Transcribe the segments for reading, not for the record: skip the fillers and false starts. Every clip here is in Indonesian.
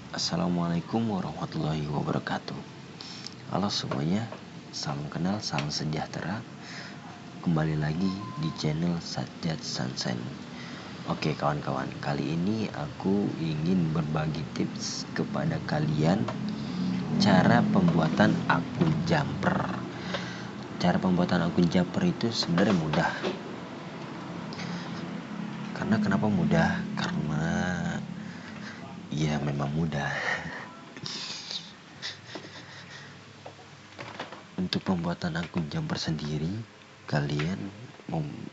Assalamualaikum warahmatullahi wabarakatuh. Halo semuanya, salam kenal, salam sejahtera. Kembali lagi di channel Sajat Sunshine. Oke kawan-kawan, kali ini aku ingin berbagi tips kepada kalian cara pembuatan akun jumper. Cara pembuatan akun jumper itu sebenarnya mudah. Karena kenapa mudah? Karena ya memang mudah. Untuk pembuatan akun jumper sendiri, kalian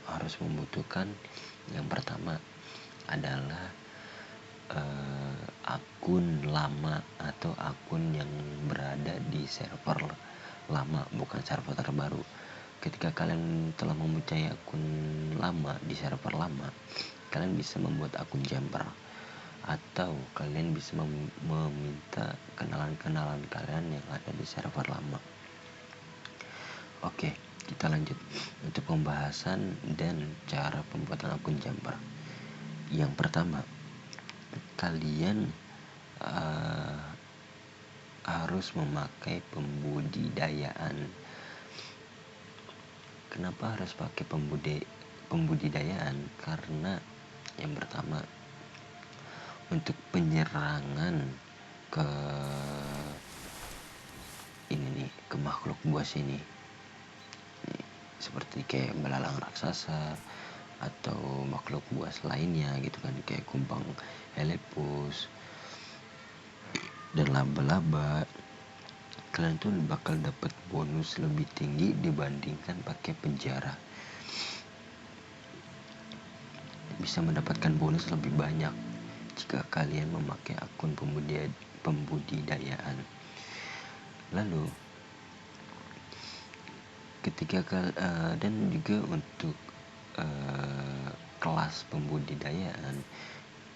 harus membutuhkan yang pertama adalah akun lama atau akun yang berada di server lama, bukan server terbaru. Ketika kalian telah mempunyai akun lama di server lama, kalian bisa membuat akun jumper, atau kalian bisa meminta kenalan-kenalan kalian yang ada di server lama. Oke, kita lanjut untuk pembahasan dan cara pembuatan akun jumper. Yang pertama, kalian harus memakai pembudidayaan. Kenapa harus pakai pembudidayaan? Karena yang pertama, untuk penyerangan ke makhluk buas ini, seperti kayak belalang raksasa atau makhluk buas lainnya gitu kan, kayak kumbang Helepus dan laba-laba, kalian tuh bakal dapat bonus lebih tinggi dibandingkan pakai penjara. Bisa mendapatkan bonus lebih banyak jika kalian memakai akun pembudidayaan. Lalu dan juga untuk kelas pembudidayaan,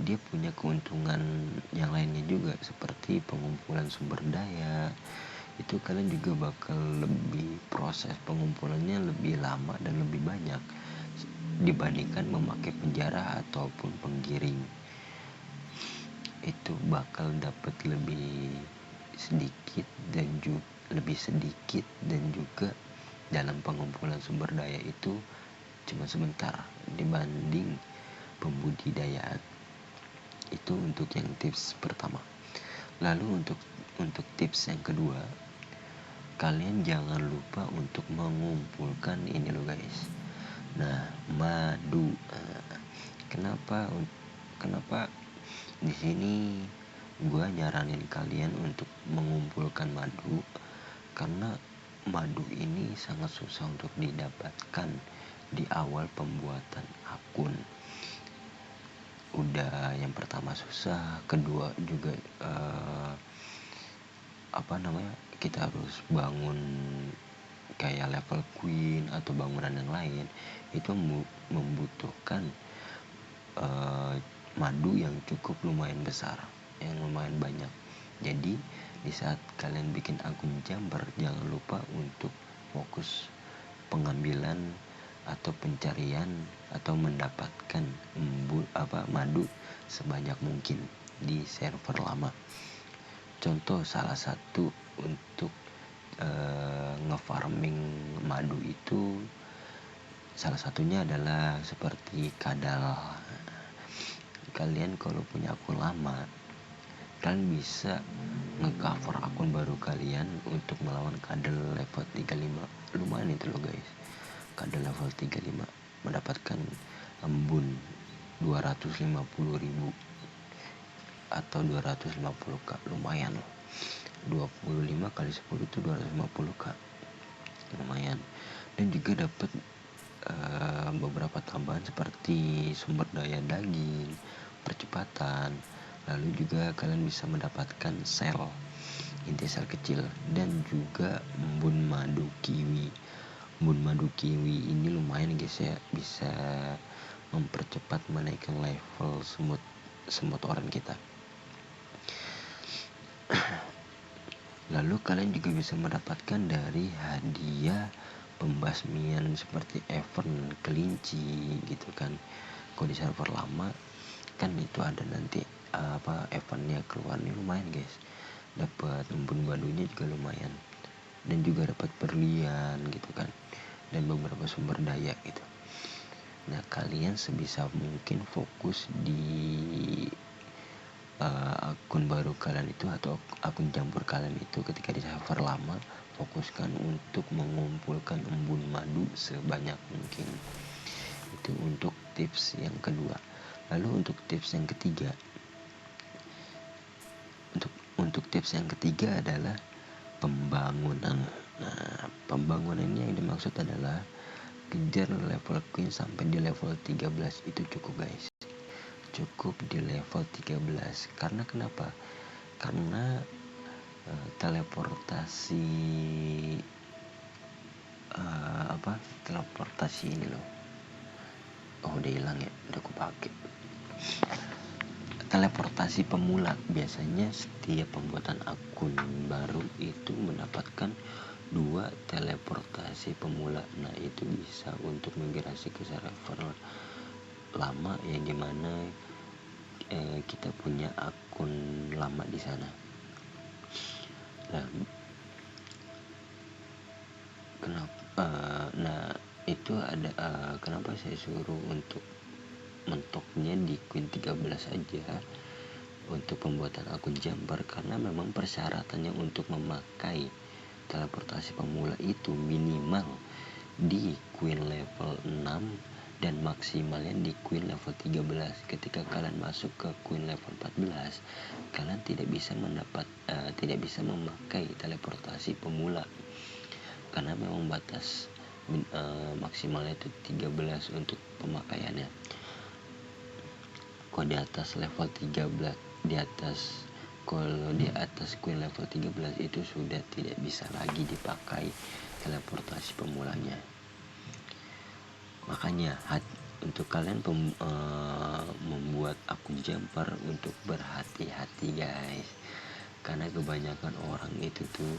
dia punya keuntungan yang lainnya juga, seperti pengumpulan sumber daya. Itu kalian juga bakal lebih, proses pengumpulannya lebih lama dan lebih banyak dibandingkan memakai penjara ataupun penggiring. Itu bakal dapat lebih sedikit dan juga dalam pengumpulan sumber daya itu cuma sebentar dibanding pembudidayaan. Itu untuk yang tips pertama. Lalu untuk tips yang kedua, kalian jangan lupa untuk mengumpulkan ini loh guys. Nah, madu. Kenapa di sini gue nyaranin kalian untuk mengumpulkan madu? Karena madu ini sangat susah untuk didapatkan di awal pembuatan akun. Udah yang pertama susah, kedua juga kita harus bangun kayak level queen atau bangunan yang lain. Itu membutuhkan madu yang cukup lumayan besar, yang lumayan banyak. Jadi di saat kalian bikin akun jumper, jangan lupa untuk fokus pengambilan atau pencarian atau mendapatkan madu sebanyak mungkin di server lama. Contoh salah satu untuk ngefarming madu itu, salah satunya adalah seperti kadal. Kalian kalau punya akun lama, kalian bisa ngecover akun baru kalian untuk melawan kadal level 35. Lumayan itu loh guys, kadal level 35 mendapatkan embun 250.000 atau 250k. Lumayan loh, 25 kali 10 itu 250k, lumayan. Dan juga dapat beberapa tambahan seperti sumber daya daging, percepatan. Lalu juga kalian bisa mendapatkan inti sel kecil, dan juga embun madu kiwi. Embun madu kiwi ini lumayan guys ya, bisa mempercepat menaikkan level semut oren kita. Lalu kalian juga bisa mendapatkan dari hadiah pembasmian seperti event kelinci gitu kan. Kalau di server lama kan itu ada nanti eventnya keluar nih lumayan guys, dapat embun badunya juga lumayan, dan juga dapat berlian gitu kan, dan beberapa sumber daya gitu. Nah kalian sebisa mungkin fokus di akun baru kalian itu atau akun campur kalian itu ketika di server lama, fokuskan untuk mengumpulkan embun madu sebanyak mungkin. Itu untuk tips yang kedua. Lalu untuk tips yang ketiga, untuk tips yang ketiga adalah pembangunan. Nah, pembangunannya yang dimaksud adalah kejar level queen sampai di level 13. Itu cukup guys, cukup di level 13. Karena kenapa? Karena teleportasi teleportasi ini loh, udah hilang ya, udah aku pakai. Teleportasi pemula, biasanya setiap pembuatan akun baru itu mendapatkan 2 teleportasi pemula. Nah itu bisa untuk migrasi ke server lama yang dimana kita punya akun lama di sana. Nah itu ada kenapa saya suruh untuk mentoknya di Queen 13 aja untuk pembuatan akun jumper, karena memang persyaratannya untuk memakai teleportasi pemula itu minimal di Queen level 6 dan maksimalnya di Queen level 13. Ketika kalian masuk ke Queen level 14, kalian tidak bisa memakai teleportasi pemula, karena memang batas maksimalnya itu 13 untuk pemakaiannya. Kalau di atas level 13, kalau di atas Queen level 13 itu sudah tidak bisa lagi dipakai teleportasi pemulanya. Makanya untuk kalian membuat akun jumper untuk berhati-hati guys, karena kebanyakan orang itu tuh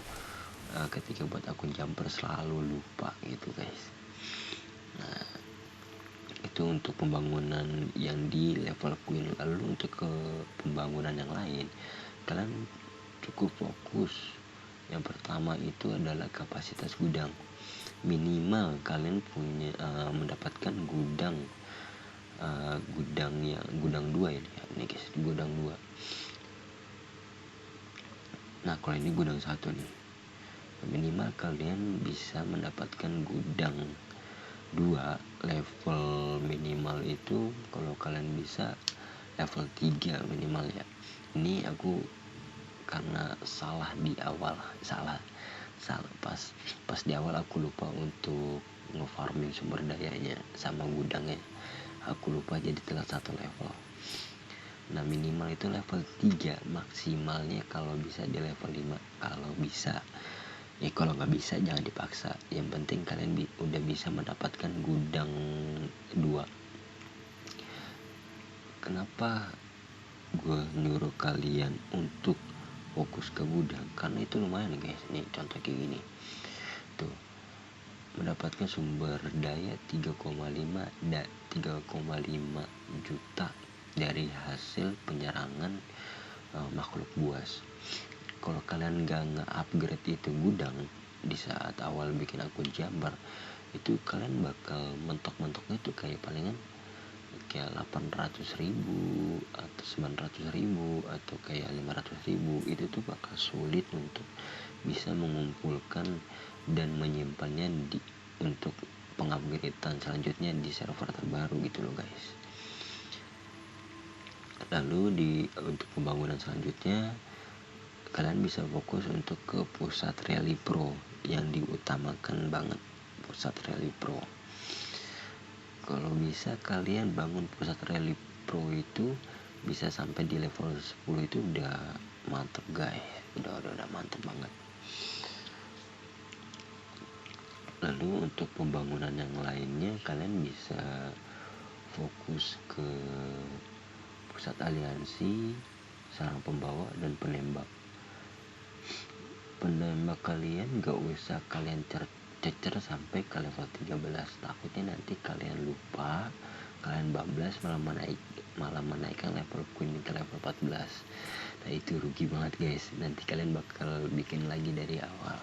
ketika buat akun jumper selalu lupa gitu guys. Nah itu untuk pembangunan yang di level queen. Lalu untuk ke pembangunan yang lain, kalian cukup fokus. Yang pertama itu adalah kapasitas gudang. Minimal kalian punya mendapatkan gudang yang gudang 2 ini guys, gudang 2. Nah kalau ini gudang 1 nih, minimal kalian bisa mendapatkan gudang 2 level minimal itu. Kalau kalian bisa level 3 minimal ya. Ini aku karena salah di awal, salah pas di awal aku lupa untuk ngefarming sumber dayanya sama gudangnya, aku lupa jadi telat 1 level. Nah minimal itu level 3, maksimalnya kalau bisa di level 5 kalau bisa. Kalau nggak bisa jangan dipaksa, yang penting kalian udah bisa mendapatkan gudang 2. Kenapa gue nyuruh kalian untuk fokus ke gudang? Karena itu lumayan guys. Nih contoh kayak gini tuh, mendapatkan sumber daya 3,5 juta dari hasil penyerangan makhluk buas. Kalau kalian gak nge-upgrade itu gudang di saat awal bikin akun jumper, itu kalian bakal mentok-mentoknya tuh kayak palingan kayak 800.000 atau 900.000 atau kayak 500.000. Itu tuh bakal sulit untuk bisa mengumpulkan dan menyimpannya untuk pengupgradean selanjutnya di server terbaru gitu loh guys. Lalu untuk pembangunan selanjutnya, kalian bisa fokus untuk ke pusat rally pro, yang diutamakan banget pusat rally pro. Kalau bisa kalian bangun pusat rally pro itu bisa sampai di level 10, itu udah mantep guys, udah mantep banget. Lalu untuk pembangunan yang lainnya, kalian bisa fokus ke pusat aliansi, sarang pembawa, dan penembak. Penembak kalian gak usah kalian cecer sampai ke level 13, takutnya nanti kalian lupa, kalian bablas malah malah menaikkan level Queen ke level 14. Nah itu rugi banget guys, nanti kalian bakal bikin lagi dari awal.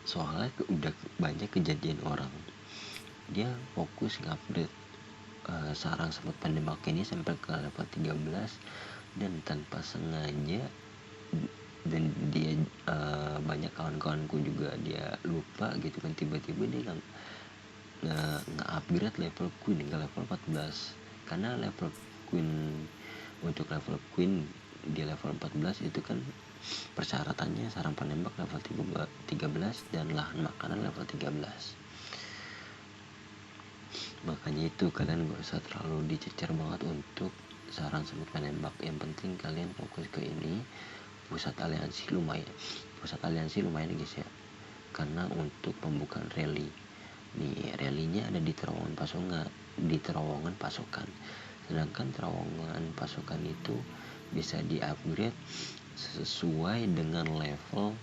Soalnya udah banyak kejadian orang dia fokus ngupgrade sarang semut penembak ini sampai ke level 13 dan tanpa sengaja, dan dia banyak kawan-kawanku juga dia lupa gitu kan, tiba-tiba dia nge-upgrade level Queen ke level 14. Karena level Queen, untuk level Queen di level 14 itu kan persyaratannya sarang penembak level 13 dan lahan makanan level 13. Makanya itu kalian gak usah terlalu dicecer banget untuk sarang semut penembak. Yang penting kalian fokus ke ini, pusat aliansi lumayan guys ya. Karena untuk pembukaan rally nih, rallynya ada di terowongan pasokan. Sedangkan terowongan pasokan itu bisa di-upgrade sesuai dengan level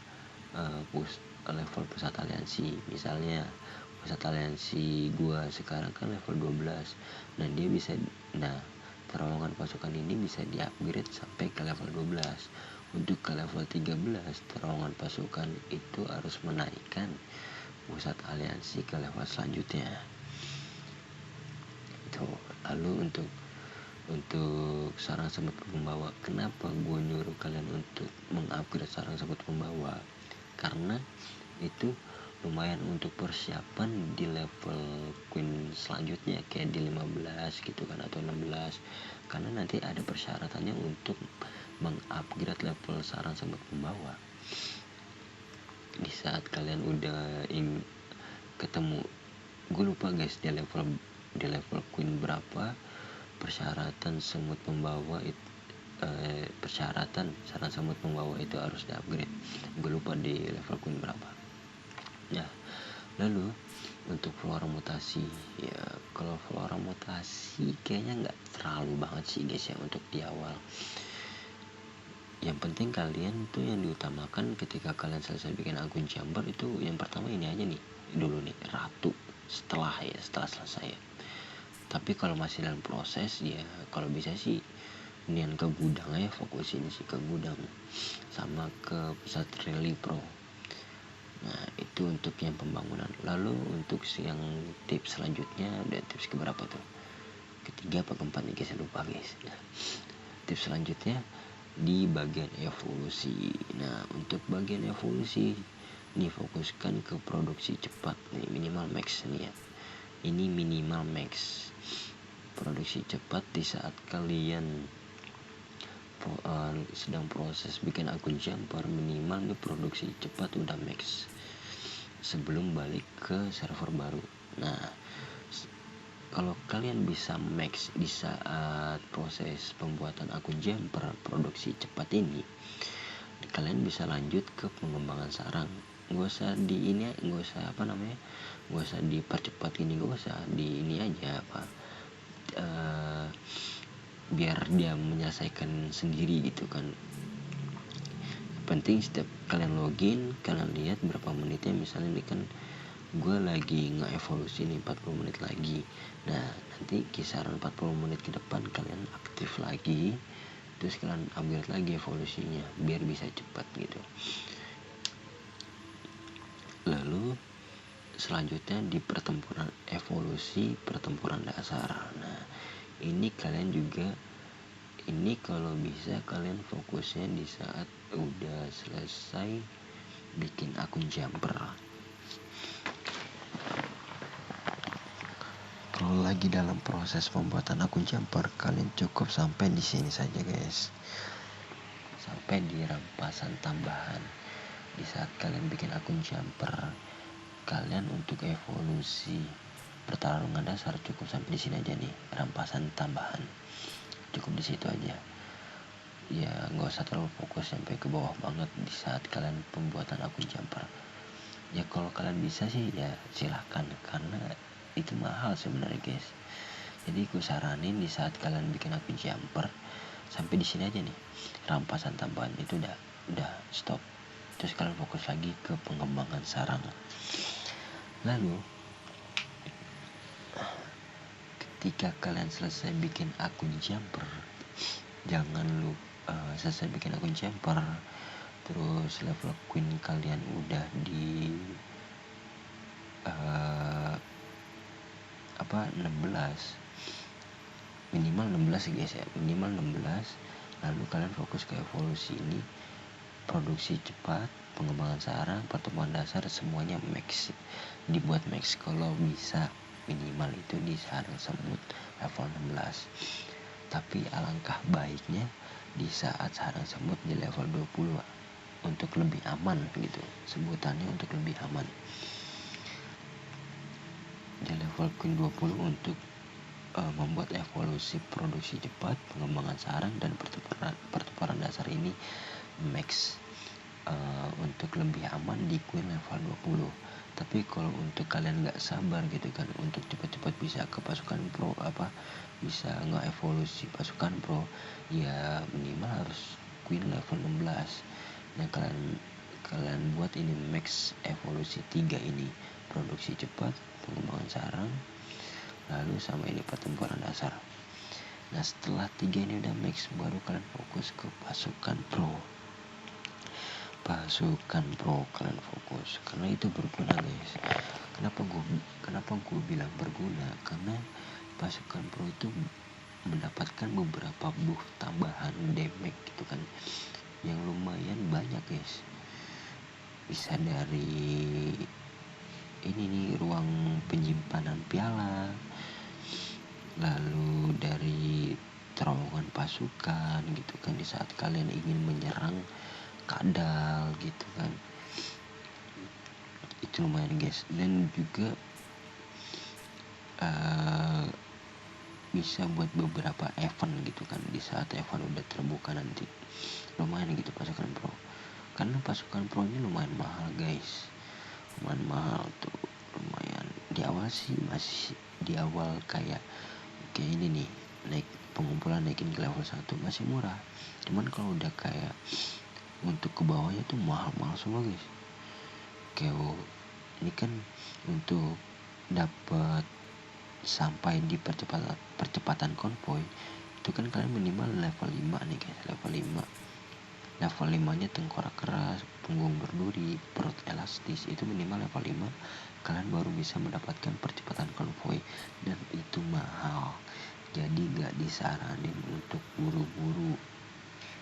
level pusat aliansi. Misalnya pusat aliansi gua sekarang kan level 12 dan dia bisa, terowongan pasukan ini bisa di-upgrade sampai ke level 12. Untuk ke level 13 terowongan pasukan itu harus menaikkan pusat aliansi ke level selanjutnya itu. Lalu untuk sarang semut pembawa, kenapa gue nyuruh kalian untuk mengupgrade sarang semut pembawa? Karena itu lumayan untuk persiapan di level Queen selanjutnya, kayak di 15 gitu kan, atau 16. Karena nanti ada persyaratannya untuk mengupgrade level sarang semut pembawa. Di saat kalian udah ketemu, gue lupa guys di level Queen berapa persyaratan semut pembawa itu, persyaratan sarang semut pembawa itu harus di-upgrade. Gue lupa di level Queen berapa. Ya, lalu untuk flora mutasi, ya kalau flora mutasi kayaknya nggak terlalu banget sih guys ya untuk di awal. Yang penting kalian tuh yang diutamakan ketika kalian selesai bikin akun Jumper itu yang pertama ini aja nih dulu nih, ratu. Setelah selesai ya. Tapi kalau masih dalam proses ya, kalau bisa sih nian ke gudang aja, fokusin sih ke gudang sama ke pusat rally pro. Nah itu untuk yang pembangunan. Lalu untuk yang tips selanjutnya, ada tips keberapa tuh, ketiga apa keempat nih guys, lupa guys. Tips selanjutnya di bagian evolusi. Nah untuk bagian evolusi nih, fokuskan ke produksi cepat nih, minimal max nih ya. Ini minimal max produksi cepat di saat kalian sedang proses bikin akun Jumper. Minimal nih produksi cepat udah max sebelum balik ke server baru. Nah kalau kalian bisa max di saat proses pembuatan akun Jumper produksi cepat ini, kalian bisa lanjut ke pengembangan sarang. Gak usah dipercepat gini, gak usah di ini aja biar dia menyelesaikan sendiri gitu kan. Penting setiap kalian login, kalian lihat berapa menitnya. Misalnya ini kan gue lagi nge-evolusi nih 40 menit lagi. Nah nanti kisaran 40 menit ke depan kalian aktif lagi, terus kalian upgrade lagi evolusinya biar bisa cepat gitu. Lalu selanjutnya di pertempuran evolusi, pertempuran dasar. Nah ini kalian juga, ini kalau bisa kalian fokusnya di saat udah selesai bikin akun Jumper. Kalau lagi dalam proses pembuatan akun Jumper, kalian cukup sampai di sini saja guys, sampai di rampasan tambahan. Di saat kalian bikin akun Jumper, kalian untuk evolusi pertarungan dasar cukup sampai di sini aja nih, rampasan tambahan cukup di situ aja ya, nggak usah terlalu fokus sampai ke bawah banget di saat kalian pembuatan akun Jumper. Ya kalau kalian bisa sih ya silahkan, karena itu mahal sebenarnya guys. Jadi gue saranin di saat kalian bikin akun Jumper sampai di sini aja nih, rampasan tambahan itu udah stop. Terus kalian fokus lagi ke pengembangan sarang. Lalu ketika kalian selesai bikin akun Jumper, jangan selesai bikin akun Jumper terus level queen kalian udah di 16, minimal 16 guys ya, minimal 16. Lalu kalian fokus ke evolusi ini, produksi cepat, pengembangan sarang, pertumbuhan dasar, semuanya max, dibuat max. Kalau bisa minimal itu di sarang semut level 16. Tapi alangkah baiknya di saat sarang semut di level 20 untuk lebih aman gitu, sebutannya untuk lebih aman. Di level queen 20 untuk membuat evolusi produksi cepat, pengembangan sarang, dan pertukaran dasar ini max untuk lebih aman di queen level 20. Tapi kalau untuk kalian nggak sabar gitu kan untuk cepat-cepat bisa ke pasukan pro, bisa nge-evolusi pasukan pro, ya minimal harus queen level 16. Nah kalian buat ini max evolusi 3 ini, produksi cepat, pengembangan sarang, lalu sama ini pertempuran dasar. Nah setelah 3 ini udah max, baru kalian fokus ke pasukan pro kalian fokus, karena itu berguna guys. Kenapa gue bilang berguna, karena pasukan pro itu mendapatkan beberapa buff tambahan damage gitu kan, yang lumayan banyak guys. Bisa dari ini nih, ruang penyimpanan piala, lalu dari terowongan pasukan gitu kan, di saat kalian ingin menyerang kadal gitu kan, itu lumayan guys. Dan juga bisa buat beberapa event gitu kan, di saat event udah terbuka nanti lumayan gitu pasukan pro. Karena pasukan pro ini lumayan mahal guys, lumayan mahal tuh, lumayan. Di awal sih masih di awal kayak ini nih, naik pengumpulan naikin ke level 1 masih murah. Cuman kalau udah kayak untuk ke bawahnya tuh mahal-mahal semua guys. Kayak ini kan untuk dapat sampai di percepatan konvoy itu kan kalian minimal level 5 nih guys, level 5 nya tengkorak keras, punggung berduri, perut elastis, itu minimal level 5 kalian baru bisa mendapatkan percepatan konvoy, dan itu mahal. Jadi gak disaranin untuk buru-buru,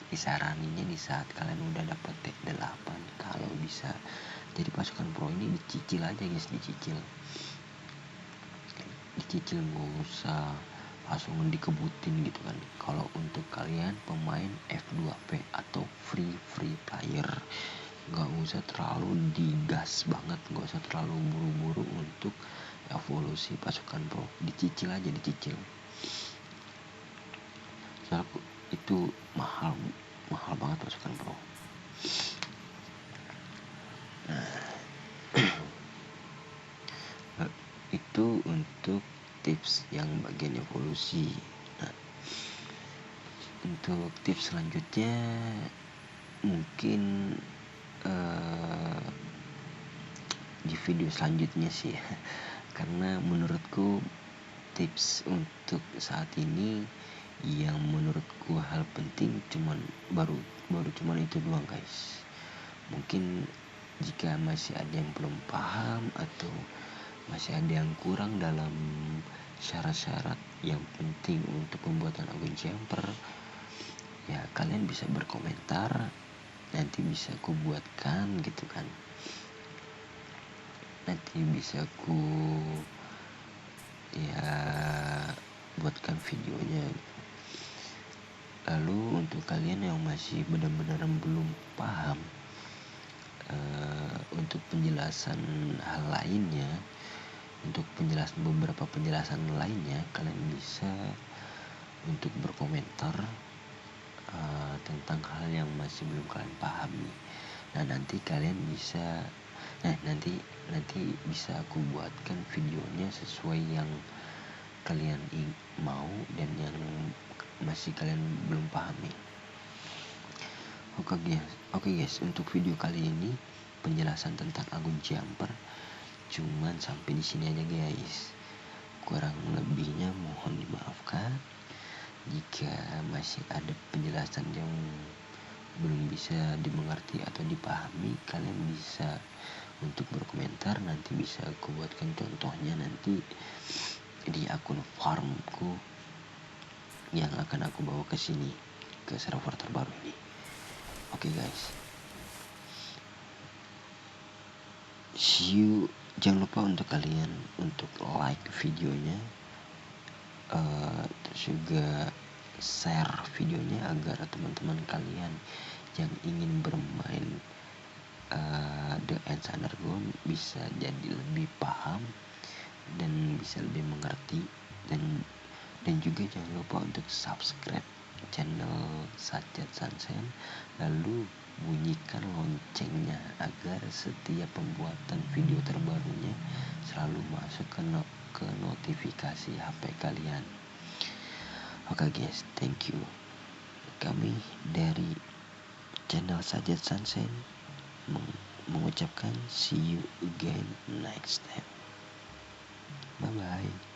disaraninnya di saat kalian udah dapat T8 kalau bisa. Jadi pasukan pro ini dicicil aja guys, dicicil nggak usah langsung dikebutin gitu kan. Kalau untuk kalian pemain F2P atau free player, nggak usah terlalu digas banget, nggak usah terlalu buru-buru untuk evolusi pasukan pro, dicicil aja, soalnya itu mahal banget pasukan pro. Nah itu untuk tips yang bagian evolusi. Nah untuk tips selanjutnya mungkin di video selanjutnya sih ya. Karena menurutku tips untuk saat ini yang menurutku hal penting baru cuman itu doang guys. Mungkin jika masih ada yang belum paham atau masih ada yang kurang dalam syarat-syarat yang penting untuk pembuatan akun Jumper, ya kalian bisa berkomentar, nanti bisa aku buatkan gitu kan, nanti bisa aku buatkan videonya. Lalu untuk kalian yang masih benar-benar belum paham, untuk penjelasan hal lainnya, untuk beberapa penjelasan lainnya, kalian bisa untuk berkomentar tentang hal yang masih belum kalian pahami. Nah nanti kalian bisa nanti bisa aku buatkan videonya sesuai yang kalian mau dan yang masih kalian belum pahami. Oke guys, untuk video kali ini penjelasan tentang akun Jumper cuman sampai di sini aja guys. Kurang lebihnya mohon dimaafkan. Jika masih ada penjelasan yang belum bisa dimengerti atau dipahami, kalian bisa untuk berkomentar. Nanti bisa aku buatkan contohnya nanti di akun farmku yang akan aku bawa ke sini, ke server terbaru ini. Oke guys, see you. Jangan lupa untuk kalian untuk like videonya, terus juga share videonya agar teman-teman kalian yang ingin bermain The Ants Underground bisa jadi lebih paham dan bisa lebih mengerti. Dan juga jangan lupa untuk subscribe channel Sajat Sunshine, lalu bunyikan loncengnya agar setiap pembuatan video terbarunya selalu masuk ke notifikasi HP kalian. Oke guys, thank you. Kami dari channel Sajat Sunshine mengucapkan see you again next time. Bye bye.